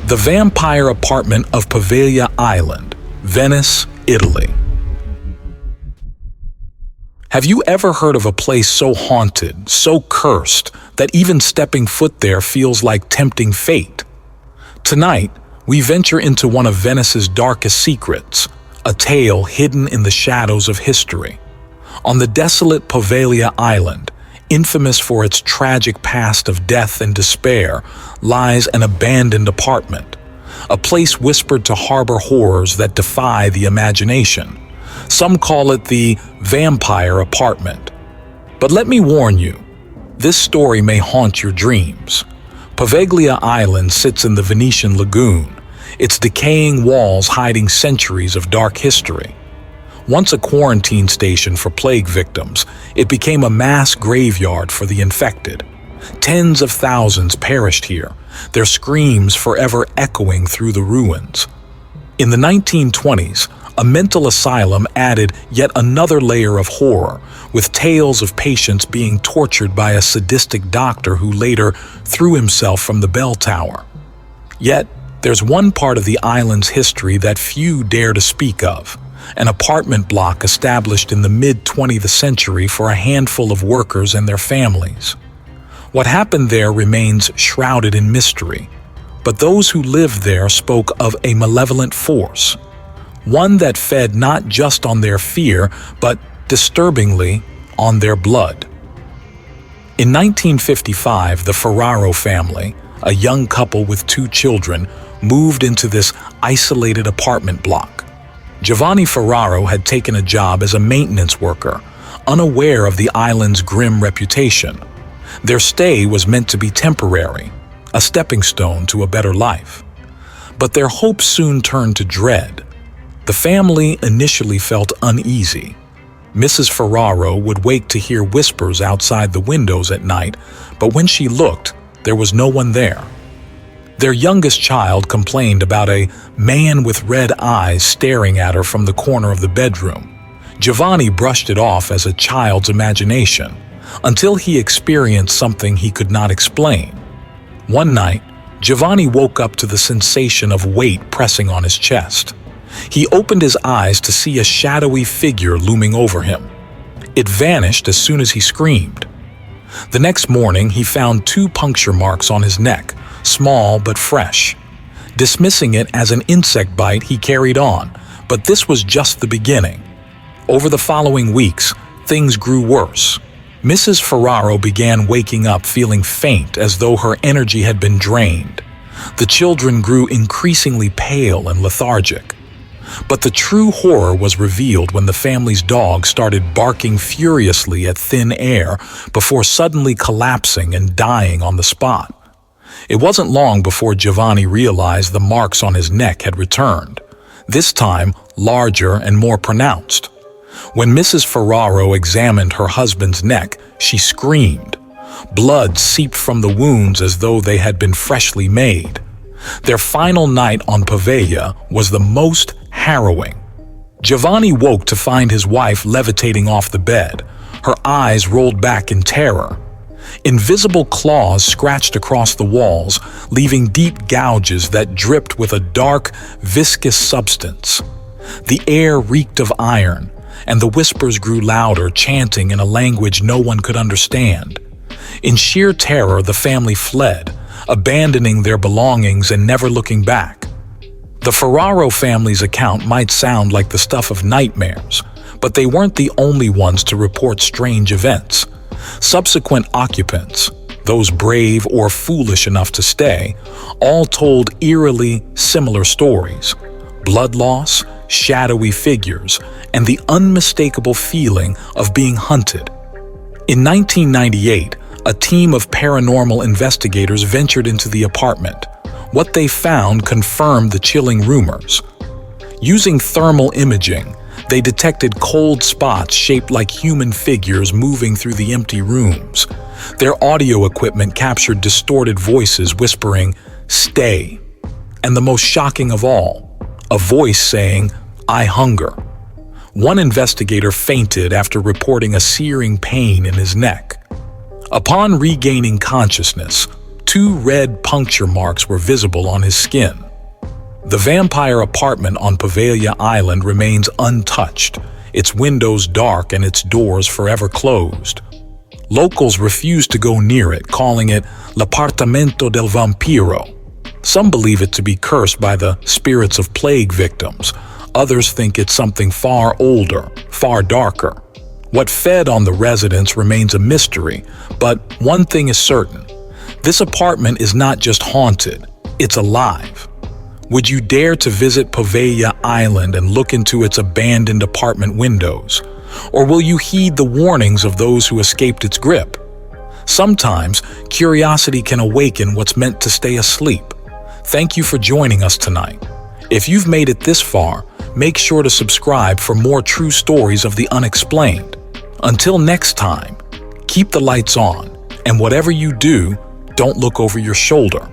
The Vampire Apartment of Poveglia Island, Venice, Italy. Have you ever heard of a place so haunted, so cursed, that even stepping foot there feels like tempting fate? Tonight, we venture into one of Venice's darkest secrets, a tale hidden in the shadows of history. On the desolate Poveglia Island, infamous for its tragic past of death and despair, lies an abandoned apartment, a place whispered to harbor horrors that defy the imagination. Some call it the Vampire Apartment. But let me warn you, this story may haunt your dreams. Poveglia Island sits in the Venetian lagoon, its decaying walls hiding centuries of dark history. Once a quarantine station for plague victims, it became a mass graveyard for the infected. Tens of thousands perished here, their screams forever echoing through the ruins. In the 1920s, a mental asylum added yet another layer of horror, with tales of patients being tortured by a sadistic doctor who later threw himself from the bell tower. Yet, there's one part of the island's history that few dare to speak of. An apartment block established in the mid-20th century for a handful of workers and their families. What happened there remains shrouded in mystery, but those who lived there spoke of a malevolent force, one that fed not just on their fear, but disturbingly on their blood. In 1955, the Ferraro family, a young couple with 2 children, moved into this isolated apartment block. Giovanni Ferraro had taken a job as a maintenance worker, unaware of the island's grim reputation. Their stay was meant to be temporary, a stepping stone to a better life. But their hopes soon turned to dread. The family initially felt uneasy. Mrs. Ferraro would wake to hear whispers outside the windows at night, but when she looked, there was no one there. Their youngest child complained about a man with red eyes staring at her from the corner of the bedroom. Giovanni brushed it off as a child's imagination, until he experienced something he could not explain. One night, Giovanni woke up to the sensation of weight pressing on his chest. He opened his eyes to see a shadowy figure looming over him. It vanished as soon as he screamed. The next morning, he found 2 puncture marks on his neck, small but fresh. Dismissing it as an insect bite, he carried on, but this was just the beginning. Over the following weeks, things grew worse. Mrs. Ferraro began waking up feeling faint, as though her energy had been drained. The children grew increasingly pale and lethargic. But the true horror was revealed when the family's dog started barking furiously at thin air before suddenly collapsing and dying on the spot. It wasn't long before Giovanni realized the marks on his neck had returned, this time larger and more pronounced. When Mrs. Ferraro examined her husband's neck, she screamed. Blood seeped from the wounds as though they had been freshly made. Their final night on Poveglia was the most harrowing. Giovanni woke to find his wife levitating off the bed, her eyes rolled back in terror. Invisible claws scratched across the walls, leaving deep gouges that dripped with a dark, viscous substance. The air reeked of iron, and the whispers grew louder, chanting in a language no one could understand. In sheer terror, the family fled, abandoning their belongings and never looking back. The Ferraro family's account might sound like the stuff of nightmares, but they weren't the only ones to report strange events. Subsequent occupants, those brave or foolish enough to stay, all told eerily similar stories: blood loss, shadowy figures, and the unmistakable feeling of being hunted. In 1998, a team of paranormal investigators ventured into the apartment. What they found confirmed the chilling rumors. Using thermal imaging, they detected cold spots shaped like human figures moving through the empty rooms. Their audio equipment captured distorted voices whispering, "Stay." And the most shocking of all, a voice saying, "I hunger." One investigator fainted after reporting a searing pain in his neck. Upon regaining consciousness, 2 red puncture marks were visible on his skin. The vampire apartment on Poveglia Island remains untouched, its windows dark and its doors forever closed. Locals refuse to go near it, calling it L'Appartamento del Vampiro. Some believe it to be cursed by the spirits of plague victims. Others think it's something far older, far darker. What fed on the residents remains a mystery, but one thing is certain. This apartment is not just haunted, it's alive. Would you dare to visit Poveglia Island and look into its abandoned apartment windows? Or will you heed the warnings of those who escaped its grip? Sometimes, curiosity can awaken what's meant to stay asleep. Thank you for joining us tonight. If you've made it this far, make sure to subscribe for more true stories of the unexplained. Until next time, keep the lights on, and whatever you do, don't look over your shoulder.